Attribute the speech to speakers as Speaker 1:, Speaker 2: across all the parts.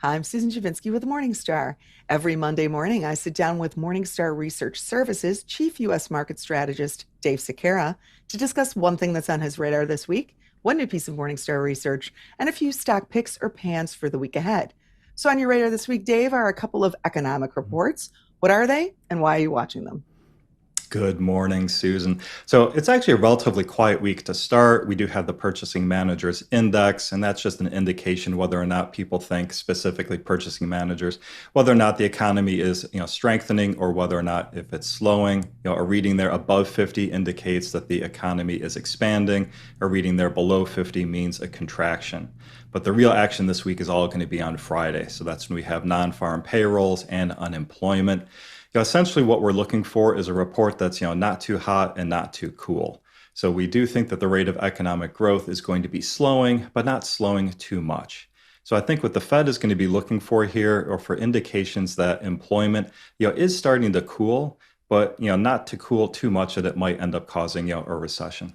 Speaker 1: Hi, I'm Susan Dziubinski with Morningstar. Every Monday morning, I sit down with Morningstar Research Services Chief U.S. Market Strategist Dave Sekera to discuss one thing that's on his radar this week, one new piece of Morningstar research, and a few stock picks or pans for the week ahead. So, on your radar this week, Dave, are a couple of economic reports. What are they, and why are you watching them?
Speaker 2: Good morning, Susan. So it's actually a relatively quiet week to start. We do have the Purchasing Managers Index, and that's just an indication whether or not people think, specifically purchasing managers, whether or not the economy is, strengthening or whether or not if it's slowing. A reading there above 50 indicates that the economy is expanding. A reading there below 50 means a contraction. But the real action this week is all going to be on Friday. So that's when we have non-farm payrolls and unemployment. Essentially what we're looking for is a report that's not too hot and not too cool. So we do think that the rate of economic growth is going to be slowing, but not slowing too much. So I think what the Fed is going to be looking for here or for indications that employment is starting to cool, but not to cool too much that it might end up causing a recession.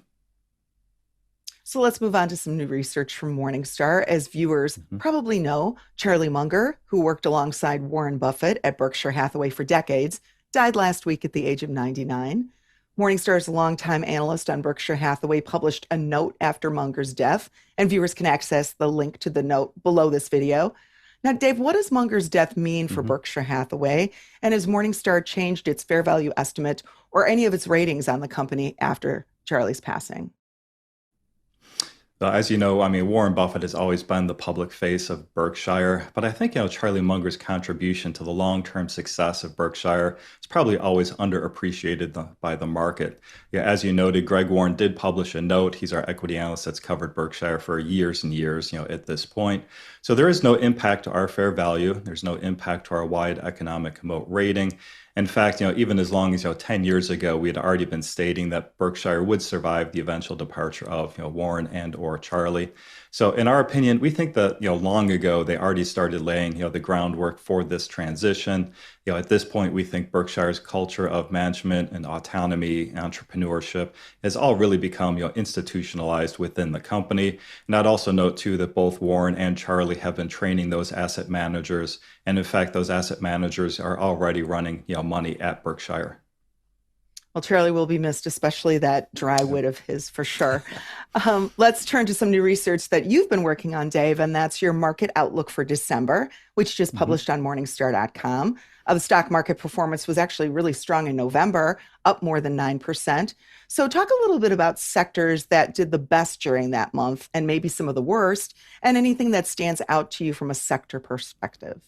Speaker 1: So let's move on to some new research from Morningstar. As viewers
Speaker 2: Mhm.
Speaker 1: probably know, Charlie Munger, who worked alongside Warren Buffett at Berkshire Hathaway for decades, died last week at the age of 99. Morningstar's longtime analyst on Berkshire Hathaway published a note after Munger's death, and viewers can access the link to the note below this video. Now, Dave, what does Munger's death mean for
Speaker 2: Mhm.
Speaker 1: Berkshire Hathaway? And has Morningstar changed its fair value estimate or any of its ratings on the company after Charlie's passing?
Speaker 2: As you know, I mean, Warren Buffett has always been the public face of Berkshire, but I think, Charlie Munger's contribution to the long-term success of Berkshire is probably always underappreciated by the market. Yeah, as you noted, Greg Warren did publish a note. He's our equity analyst that's covered Berkshire for years and years, at this point. So there is no impact to our fair value. There's no impact to our wide economic moat rating. In fact, even as long as 10 years ago, we had already been stating that Berkshire would survive the eventual departure of Warren and or Charlie. So in our opinion, we think that long ago they already started laying the groundwork for this transition. At this point, we think Berkshire's culture of management and autonomy, entrepreneurship has all really become institutionalized within the company. And I'd also note too that both Warren and Charlie have been training those asset managers, and in fact, those asset managers are already running money at Berkshire.
Speaker 1: Well, Charlie will be missed, especially that dry
Speaker 2: Yep.
Speaker 1: wit of his for sure. Let's turn to some new research that you've been working on, Dave, and that's your market outlook for December, which just
Speaker 2: Mhm.
Speaker 1: published on Morningstar.com. The stock market performance was actually really strong in November, up more than 9%. So, talk a little bit about sectors that did the best during that month and maybe some of the worst, and anything that stands out to you from a sector perspective.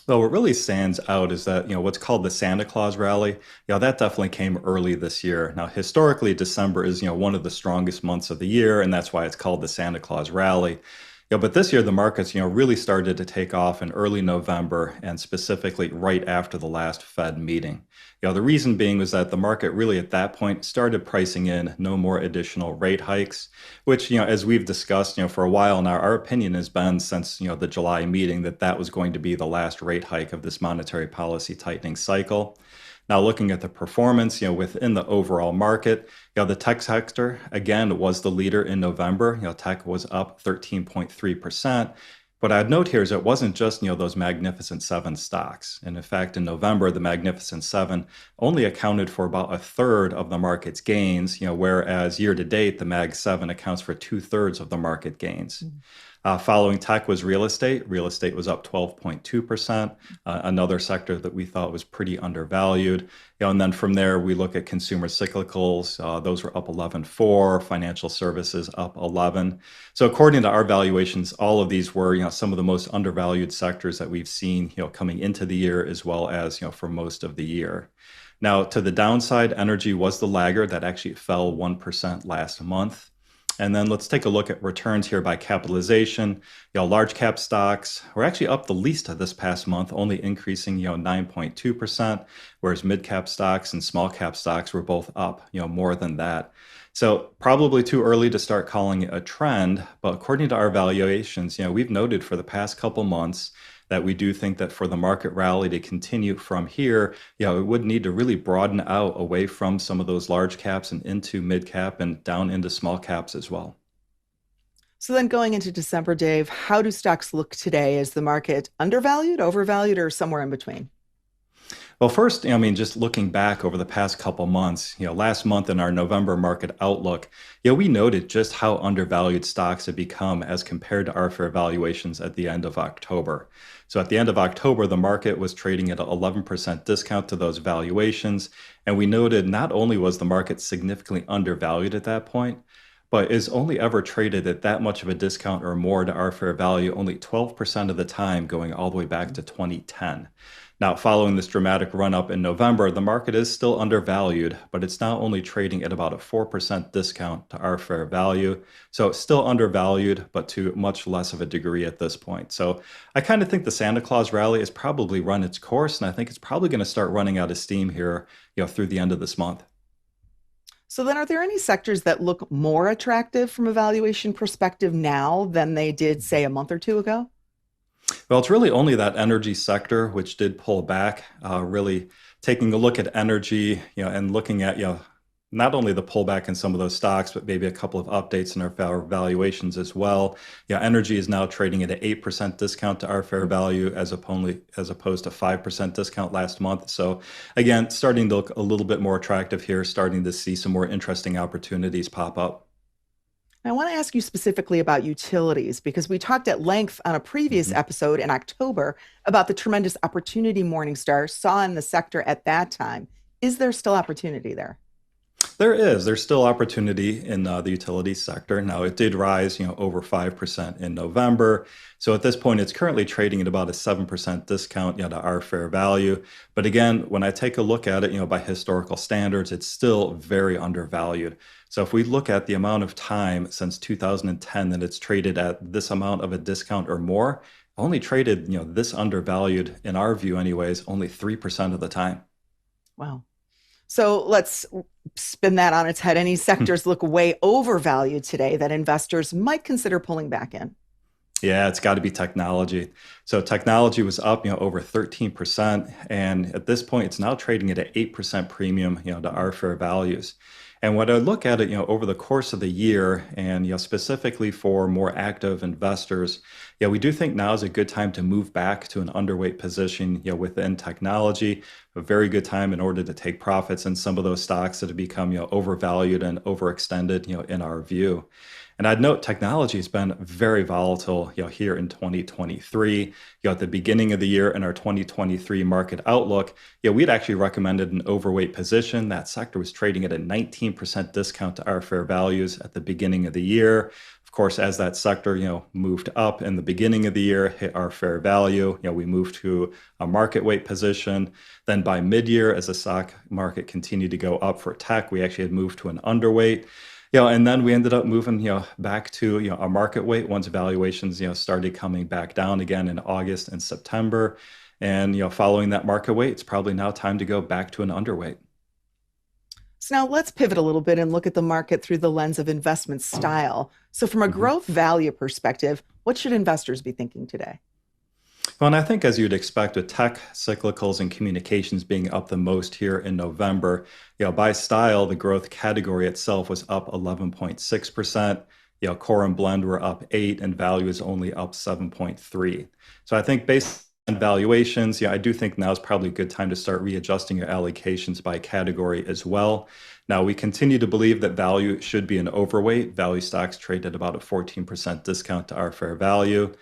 Speaker 2: Well, what really stands out is that, what's called the Santa Claus rally, that definitely came early this year. Now, historically, December is, one of the strongest months of the year, and that's why it's called the Santa Claus rally. But this year the markets, really started to take off in early November and specifically right after the last Fed meeting. The reason being was that the market really at that point started pricing in no more additional rate hikes, which, as we've discussed, for a while now, our opinion has been since, the July meeting that that was going to be the last rate hike of this monetary policy tightening cycle. Now, looking at the performance, within the overall market, the tech sector, again, was the leader in November. Tech was up 13.3%. What I'd note here is it wasn't just, those Magnificent Seven stocks. And in fact, in November, the Magnificent Seven only accounted for about a third of the market's gains, whereas year to date, the Mag 7 accounts for two-thirds of the market gains. Following tech was real estate. Real estate was up 12.2%, another sector that we thought was pretty undervalued. And then from there, we look at consumer cyclicals. Those were up 11.4, financial services up 11. So according to our valuations, all of these were, some of the most undervalued sectors that we've seen, coming into the year as well as, for most of the year. Now, to the downside, energy was the laggard that actually fell 1% last month. And then let's take a look at returns here by capitalization. Large cap stocks were actually up the least this past month, only increasing 9.2%, whereas mid cap stocks and small cap stocks were both up more than that. So probably too early to start calling it a trend, but according to our valuations, we've noted for the past couple months that we do think that for the market rally to continue from here, it would need to really broaden out away from some of those large caps and into mid cap and down into small caps as well.
Speaker 1: So then going into December, Dave, how do stocks look today? Is the market undervalued, overvalued, or somewhere in between?
Speaker 2: Well, first, I mean, just looking back over the past couple months, last month in our November market outlook, we noted just how undervalued stocks had become as compared to our fair valuations at the end of October. So at the end of October, the market was trading at an 11% discount to those valuations. And we noted not only was the market significantly undervalued at that point, but is only ever traded at that much of a discount or more to our fair value only 12% of the time, going all the way back to 2010. Now, following this dramatic run up in November, the market is still undervalued, but it's now only trading at about a 4% discount to our fair value. So it's still undervalued, but to much less of a degree at this point. So I kind of think the Santa Claus rally has probably run its course, and I think it's probably going to start running out of steam here, through the end of this month.
Speaker 1: So then are there any sectors that look more attractive from a valuation perspective now than they did, say, a month or two ago?
Speaker 2: Well, it's really only that energy sector which did pull back. Really taking a look at energy, and looking at not only the pullback in some of those stocks, but maybe a couple of updates in our valuations as well. Energy is now trading at an 8% discount to our fair value as opposed to 5% discount last month. So again, starting to look a little bit more attractive here, starting to see some more interesting opportunities pop up.
Speaker 1: I want to ask you specifically about utilities because we talked at length on a previous
Speaker 2: Mhm.
Speaker 1: episode in October about the tremendous opportunity Morningstar saw in the sector at that time. Is there still opportunity there?
Speaker 2: There's still opportunity in the utility sector. Now, it did rise, over 5% in November. So at this point, it's currently trading at about a 7% discount, to our fair value. But again, when I take a look at it, by historical standards, it's still very undervalued. So if we look at the amount of time since 2010 that it's traded at this amount of a discount or more, only traded, this undervalued in our view anyways, only 3% of the time.
Speaker 1: Wow. So let's spin that on its head. Any sectors look way overvalued today that investors might consider pulling back in?
Speaker 2: Yeah, it's got to be technology. So technology was up, over 13%, and at this point, it's now trading at an 8% premium, to our fair values. And when I look at it, over the course of the year, and specifically for more active investors, we do think now is a good time to move back to an underweight position, within technology. A very good time in order to take profits in some of those stocks that have become, overvalued and overextended, in our view. And I'd note technology has been very volatile, here in 2023. At the beginning of the year in our 2023 market outlook, we'd actually recommended an overweight position. That sector was trading at a 19% discount to our fair values at the beginning of the year. Of course, as that sector, moved up in the beginning of the year, hit our fair value, we moved to a market weight position. Then by mid-year, as the stock market continued to go up for tech, we actually had moved to an underweight. And then we ended up moving, back to, a market weight once valuations, started coming back down again in August and September. And, following that market weight, it's probably now time to go back to an underweight.
Speaker 1: So now let's pivot a little bit and look at the market through the lens of investment style. So from a
Speaker 2: Mhm.
Speaker 1: growth value perspective, what should investors be thinking today?
Speaker 2: Well, and I think as you'd expect with tech, cyclicals, and communications being up the most here in November, by style, the growth category itself was up 11.6%. Core and blend were up 8, and value is only up 7.3. So I think based on valuations, I do think now is probably a good time to start readjusting your allocations by category as well. Now, we continue to believe that value should be an overweight. Value stocks trade at about a 14% discount to our fair value.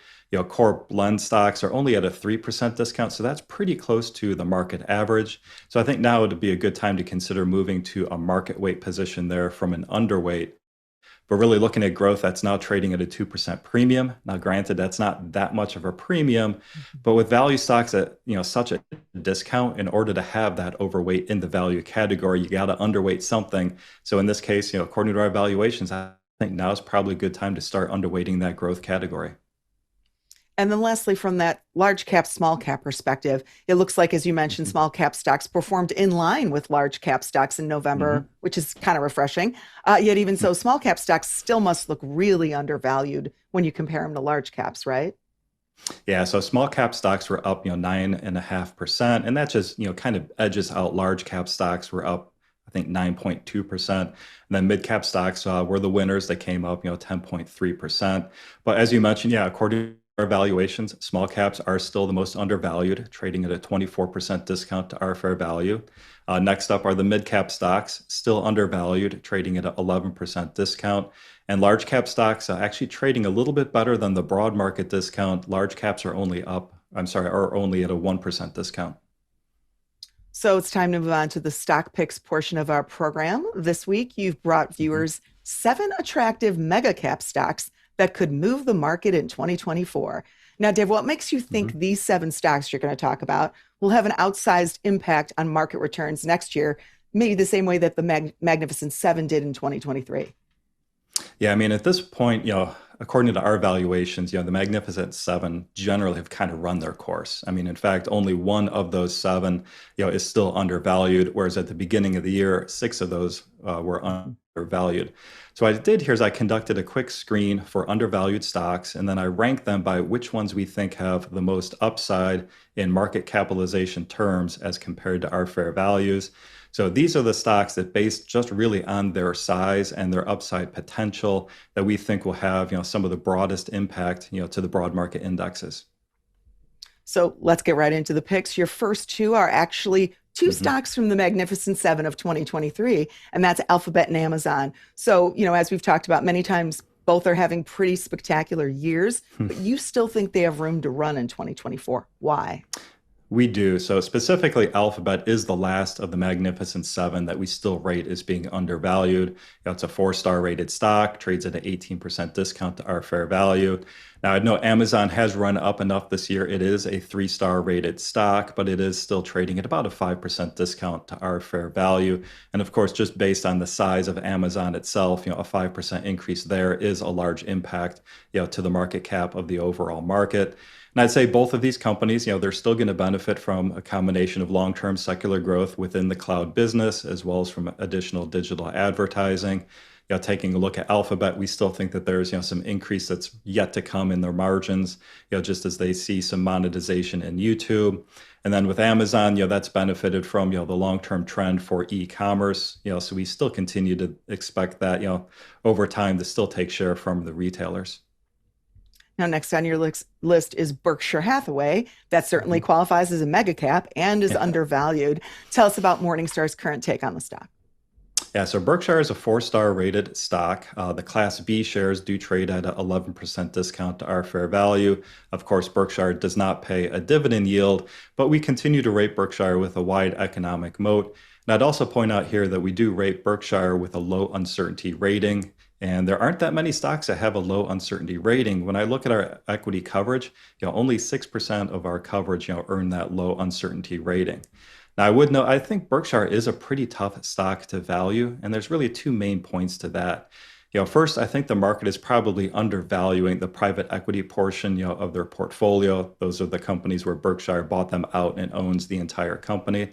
Speaker 2: Core blend stocks are only at a 3% discount, so that's pretty close to the market average. So I think now would be a good time to consider moving to a market weight position there from an underweight. But really looking at growth, that's now trading at a 2% premium. Now, granted, that's not that much of a premium, but with value stocks at such a discount, in order to have that overweight in the value category, you got to underweight something. So in this case, according to our valuations, I think now is probably a good time to start underweighting that growth category.
Speaker 1: And then lastly, from that large cap, small cap perspective, it looks like, as you mentioned,
Speaker 2: Mhm.
Speaker 1: small cap stocks performed in line with large cap stocks in November,
Speaker 2: Mhm.
Speaker 1: which is kind of refreshing. Yet even so, small cap stocks still must look really undervalued when you compare them to large caps, right?
Speaker 2: Yeah, so small cap stocks were up, 9.5%, and that just, kind of edges out large cap stocks were up I think 9.2%. And then mid-cap stocks were the winners. They came up, 10.3%. But as you mentioned, yeah, according to our valuations, small caps are still the most undervalued, trading at a 24% discount to our fair value. Next up are the mid-cap stocks, still undervalued, trading at an 11% discount. And large cap stocks actually trading a little bit better than the broad market discount. Large caps are only up, I'm sorry, are only at a 1% discount.
Speaker 1: So it's time to move on to the stock picks portion of our program. This week, you've brought
Speaker 2: Mhm.
Speaker 1: viewers seven attractive mega cap stocks that could move the market in 2024. Now, Dave, what makes you think
Speaker 2: Mhm.
Speaker 1: these seven stocks you're going to talk about will have an outsized impact on market returns next year, maybe the same way that the Magnificent Seven did in 2023?
Speaker 2: Yeah, I mean, at this point, according to our valuations, the Magnificent Seven generally have kind of run their course. I mean, in fact, only one of those seven, is still undervalued, whereas at the beginning of the year, six of those were undervalued. So what I did here is I conducted a quick screen for undervalued stocks, and then I ranked them by which ones we think have the most upside in market capitalization terms as compared to our fair values. So these are the stocks that, based just really on their size and their upside potential, that we think will have, some of the broadest impact, to the broad market indexes.
Speaker 1: So let's get right into the picks. Your first two are actually two
Speaker 2: Mhm.
Speaker 1: stocks from the Magnificent Seven of 2023, and that's Alphabet and Amazon. So, as we've talked about many times, both are having pretty spectacular years, but you still think they have room to run in 2024. Why?
Speaker 2: We do. So specifically, Alphabet is the last of the Magnificent Seven that we still rate as being undervalued. It's a four-star rated stock, trades at an 18% discount to our fair value. Now, I know Amazon has run up enough this year. It is a three-star rated stock, but it is still trading at about a 5% discount to our fair value. And of course, just based on the size of Amazon itself, a 5% increase there is a large impact, to the market cap of the overall market. And I'd say both of these companies, they're still going to benefit from a combination of long-term secular growth within the cloud business, as well as from additional digital advertising. Taking a look at Alphabet, we still think that there's, some increase that's yet to come in their margins, just as they see some monetization in YouTube. And then with Amazon, that's benefited from, the long-term trend for e-commerce, so we still continue to expect that, over time to still take share from the retailers.
Speaker 1: Now, next on your list is Berkshire Hathaway. That certainly
Speaker 2: Mhm.
Speaker 1: qualifies as a mega cap and is
Speaker 2: Yeah.
Speaker 1: undervalued. Tell us about Morningstar's current take on the stock.
Speaker 2: Yeah, so Berkshire is a four-star rated stock. The Class B shares do trade at an 11% discount to our fair value. Of course, Berkshire does not pay a dividend yield, but we continue to rate Berkshire with a wide economic moat. And I'd also point out here that we do rate Berkshire with a low uncertainty rating. And there aren't that many stocks that have a low uncertainty rating. When I look at our equity coverage, only 6% of our coverage, earn that low uncertainty rating. Now, I would note, I think Berkshire is a pretty tough stock to value, and there's really two main points to that. First, I think the market is probably undervaluing the private equity portion, of their portfolio. Those are the companies where Berkshire bought them out and owns the entire company.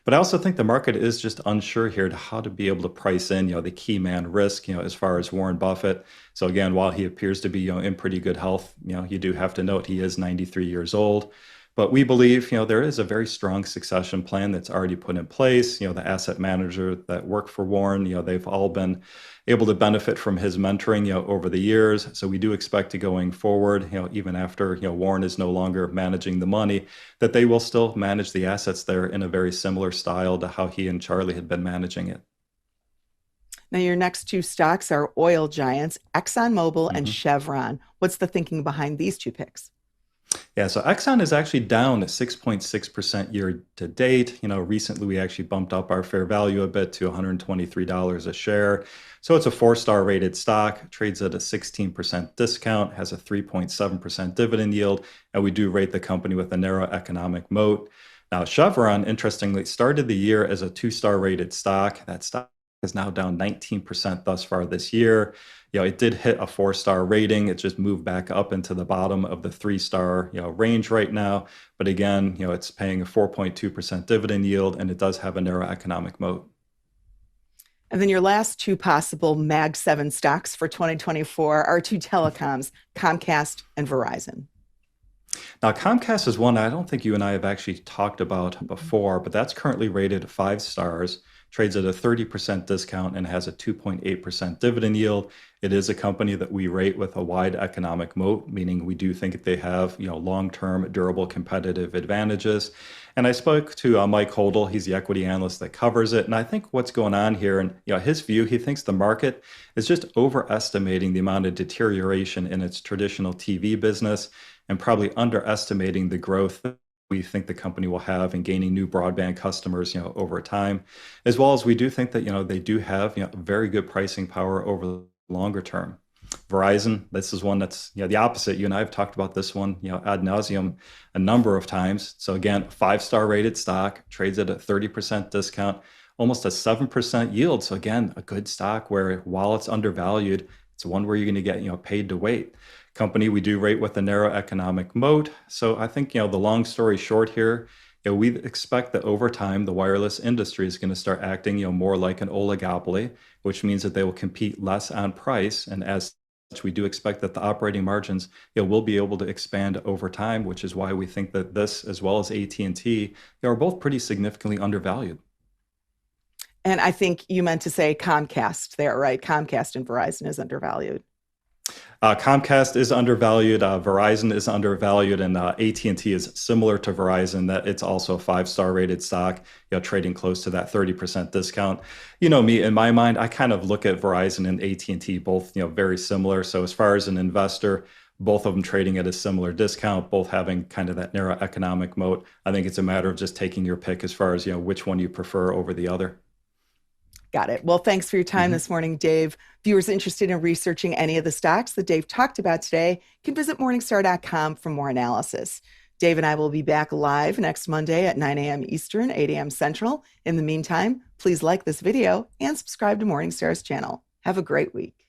Speaker 2: But I also think the market is just unsure here to how to be able to price in, the key man risk, as far as Warren Buffett. So again, while he appears to be, in pretty good health, you do have to note he is 93 years old. But we believe, there is a very strong succession plan that's already put in place. The asset manager that work for Warren, they've all been able to benefit from his mentoring, over the years. So we do expect to going forward, even after, Warren is no longer managing the money, that they will still manage the assets there in a very similar style to how he and Charlie had been managing it.
Speaker 1: Now, your next two stocks are oil giants, ExxonMobil and
Speaker 2: Mhm.
Speaker 1: Chevron. What's the thinking behind these two picks?
Speaker 2: Yeah, so Exxon is actually down at 6.6% year to date. Recently we actually bumped up our fair value a bit to $123 a share. So it's a four-star rated stock, trades at a 16% discount, has a 3.7% dividend yield, and we do rate the company with a narrow economic moat. Now, Chevron, interestingly, started the year as a two-star rated stock. That stock is now down 19% thus far this year. It did hit a four-star rating. It just moved back up into the bottom of the three-star, range right now. But again, it's paying a 4.2% dividend yield, and it does have a narrow economic moat.
Speaker 1: And then your last two possible Mag 7 stocks for 2024 are two telecoms, Comcast and Verizon.
Speaker 2: Now, Comcast is one I don't think you and I have actually talked about before, but that's currently rated 5 stars, trades at a 30% discount and has a 2.8% dividend yield. It is a company that we rate with a wide economic moat, meaning we do think they have, long-term durable competitive advantages. And I spoke to Mike Hodel. He's the equity analyst that covers it. And I think what's going on here, and his view, he thinks the market is just overestimating the amount of deterioration in its traditional TV business and probably underestimating the growth that we think the company will have in gaining new broadband customers, over time, as well as we do think that, they do have, very good pricing power over the longer term. Verizon, this is one that's, the opposite. You and I have talked about this one, ad nauseum a number of times. So again, 5-star rated stock, trades at a 30% discount, almost a 7% yield. So again, a good stock where while it's undervalued, it's one where you're going to get, paid to wait. Company we do rate with a narrow economic moat. So I think, the long story short here, we expect that over time, the wireless industry is going to start acting, more like an oligopoly, which means that they will compete less on price. And as such, we do expect that the operating margins, will be able to expand over time, which is why we think that this, as well as AT&T, are both pretty significantly undervalued.
Speaker 1: And I think you meant to say Comcast there, right? Comcast and Verizon is undervalued.
Speaker 2: Comcast is undervalued, Verizon is undervalued, and AT&T is similar to Verizon, that it's also a 5-star rated stock, trading close to that 30% discount. Me, in my mind, I kind of look at Verizon and AT&T both, very similar. So as far as an investor, both of them trading at a similar discount, both having kind of that narrow economic moat. I think it's a matter of just taking your pick as far as, which one you prefer over the other.
Speaker 1: Got it. Well, thanks for your time this morning, Dave. Viewers interested in researching any of the stocks that Dave talked about today can visit Morningstar.com for more analysis. Dave and I will be back live next Monday at 9 a.m. Eastern, 8 a.m. Central. In the meantime, please like this video and subscribe to Morningstar's channel. Have a great week.